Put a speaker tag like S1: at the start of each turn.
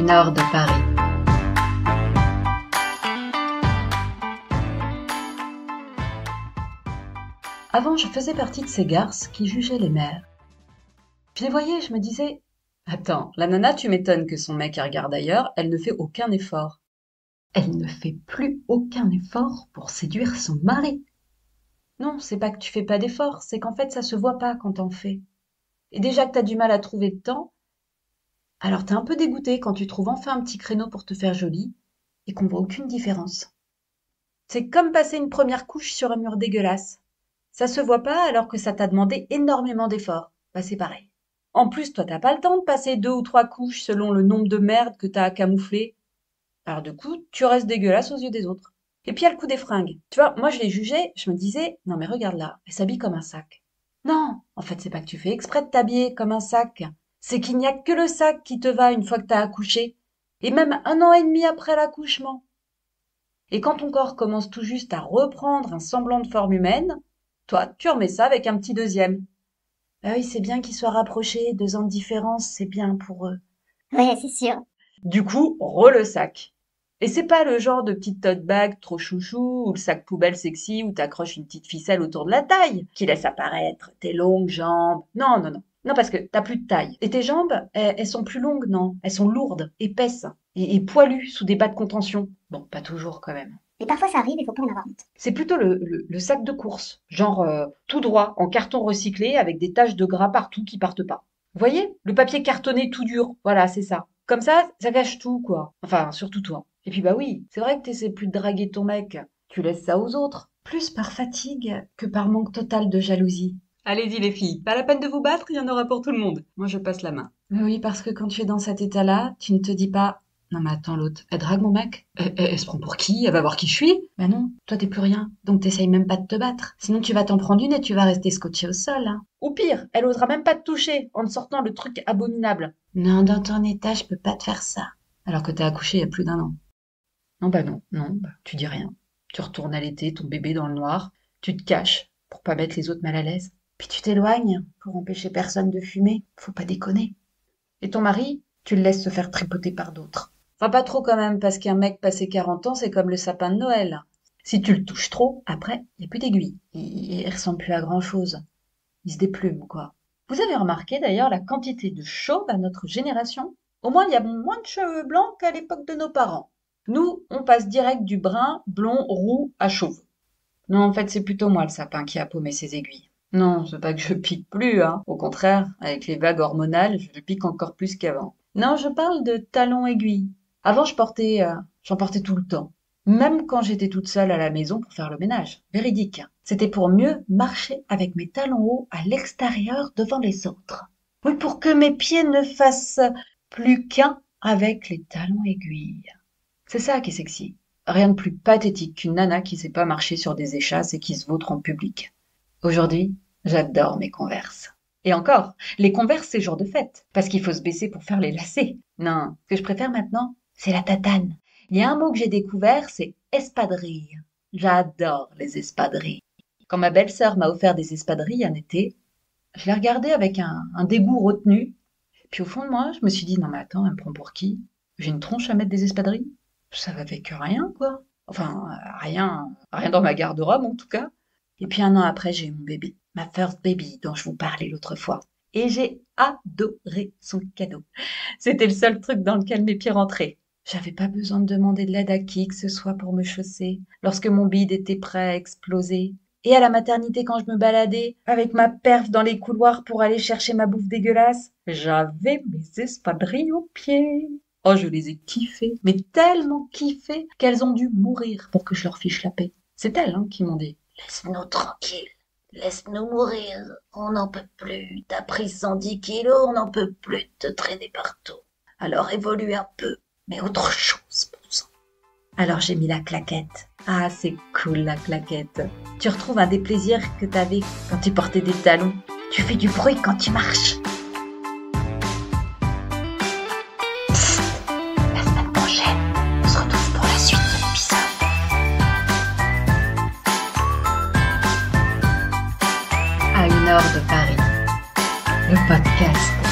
S1: une heure de Paris. Avant, je faisais partie de ces garces qui jugeaient les mères. Je les voyais, je me disais, attends, la nana, tu m'étonnes que son mec regarde ailleurs, elle ne fait aucun effort. Elle ne fait plus aucun effort pour séduire son mari. Non, c'est pas que tu fais pas d'effort, c'est qu'en fait, ça se voit pas quand t'en fais. Et déjà que t'as du mal à trouver de temps, alors t'es un peu dégoûté quand tu trouves enfin un petit créneau pour te faire jolie et qu'on voit aucune différence. C'est comme passer une première couche sur un mur dégueulasse. Ça se voit pas alors que ça t'a demandé énormément d'efforts. Bah c'est pareil. En plus, toi t'as pas le temps de passer 2 ou 3 couches selon le nombre de merdes que t'as à camoufler. Alors du coup, tu restes dégueulasse aux yeux des autres. Et puis il y a le coup des fringues. Tu vois, moi je les jugeais, je me disais, non mais regarde là, elle s'habille comme un sac. Non, en fait c'est pas que tu fais exprès de t'habiller comme un sac. C'est qu'il n'y a que le sac qui te va une fois que t'as accouché. Et même 1 an et demi après l'accouchement. Et quand ton corps commence tout juste à reprendre un semblant de forme humaine, toi, tu remets ça avec un petit deuxième. Ah oui, c'est bien qu'ils soient rapprochés, 2 ans de différence, c'est bien pour eux.
S2: Ouais, c'est sûr.
S1: Du coup, le sac. Et c'est pas le genre de petite tote bag trop chouchou ou le sac poubelle sexy où t'accroches une petite ficelle autour de la taille qui laisse apparaître tes longues jambes. Non, non, non. Non, parce que t'as plus de taille. Et tes jambes, elles sont plus longues, non. Elles sont lourdes, épaisses et poilues sous des bas de contention. Bon, pas toujours quand même.
S2: Mais parfois ça arrive, il faut pas en avoir honte.
S1: C'est plutôt le sac de course, genre tout droit, en carton recyclé, avec des taches de gras partout qui partent pas. Vous voyez? Le papier cartonné tout dur, voilà, c'est ça. Comme ça cache tout, quoi. Enfin, surtout toi. Et puis bah oui, c'est vrai que t'essaies plus de draguer ton mec, tu laisses ça aux autres. Plus par fatigue que par manque total de jalousie. Allez-y les filles, pas la peine de vous battre, il y en aura pour tout le monde. Moi je passe la main. Mais oui, parce que quand tu es dans cet état-là, tu ne te dis pas non mais attends, l'autre, elle drague mon mec? Elle se prend pour qui? Elle va voir qui je suis? Bah non, toi t'es plus rien, donc t'essayes même pas de te battre. Sinon tu vas t'en prendre une et tu vas rester scotché au sol, hein. Ou pire, elle osera même pas te toucher en te sortant le truc abominable. Non, dans ton état, je peux pas te faire ça. Alors que t'as accouché il y a plus d'1 an. Non bah non, non, bah, tu dis rien. Tu retournes allaiter ton bébé dans le noir, tu te caches pour pas mettre les autres mal à l'aise. Puis tu t'éloignes pour empêcher personne de fumer. Faut pas déconner. Et ton mari, tu le laisses se faire tripoter par d'autres. Enfin, pas trop quand même, parce qu'un mec passé 40 ans, c'est comme le sapin de Noël. Si tu le touches trop, après, il n'y a plus d'aiguille. Il ressemble plus à grand-chose. Il se déplume, quoi. Vous avez remarqué d'ailleurs la quantité de chauves à notre génération? Au moins, il y a moins de cheveux blancs qu'à l'époque de nos parents. Nous, on passe direct du brun, blond, roux à chauve. Non, en fait, c'est plutôt moi le sapin qui a paumé ses aiguilles. Non, c'est pas que je pique plus, hein. Au contraire, avec les vagues hormonales, je pique encore plus qu'avant. Non, je parle de talons aiguilles. Avant, j'en portais tout le temps. Même quand j'étais toute seule à la maison pour faire le ménage. Véridique. C'était pour mieux marcher avec mes talons hauts à l'extérieur devant les autres. Oui, pour que mes pieds ne fassent plus qu'un avec les talons aiguilles. C'est ça qui est sexy. Rien de plus pathétique qu'une nana qui sait pas marcher sur des échasses et qui se vautre en public. Aujourd'hui, j'adore mes Converse. Et encore, les Converse, c'est jour de fête, parce qu'il faut se baisser pour faire les lacets. Non, ce que je préfère maintenant, c'est la tatane. Il y a un mot que j'ai découvert, c'est espadrille. J'adore les espadrilles. Quand ma belle-sœur m'a offert des espadrilles un été, je l'ai regardée avec un dégoût retenu. Puis au fond de moi, je me suis dit, non mais attends, elle me prend pour qui? J'ai une tronche à mettre des espadrilles? Ça va avec rien, quoi. Enfin, rien dans ma garde-robe en tout cas. Et puis 1 an après, j'ai eu mon bébé, ma first baby dont je vous parlais l'autre fois. Et j'ai adoré son cadeau. C'était le seul truc dans lequel mes pieds rentraient. J'avais pas besoin de demander de l'aide à qui que ce soit pour me chausser, lorsque mon bide était prêt à exploser. Et à la maternité, quand je me baladais, avec ma perf dans les couloirs pour aller chercher ma bouffe dégueulasse, j'avais mes espadrilles aux pieds. Oh, je les ai kiffées, mais tellement kiffées qu'elles ont dû mourir pour que je leur fiche la paix. C'est elles qui m'ont dit.
S2: Laisse-nous tranquilles. Laisse-nous mourir. On n'en peut plus. T'as pris 110 kilos, on n'en peut plus de te traîner partout. Alors évolue un peu, mais autre chose, bon sang.
S1: Alors j'ai mis la claquette. Ah, c'est cool la claquette. Tu retrouves un des plaisirs que t'avais quand tu portais des talons.
S2: Tu fais du bruit quand tu marches. La semaine prochaine, on se retrouve pour la suite de l'épisode.
S1: À 1 heure de Paris. Le podcast.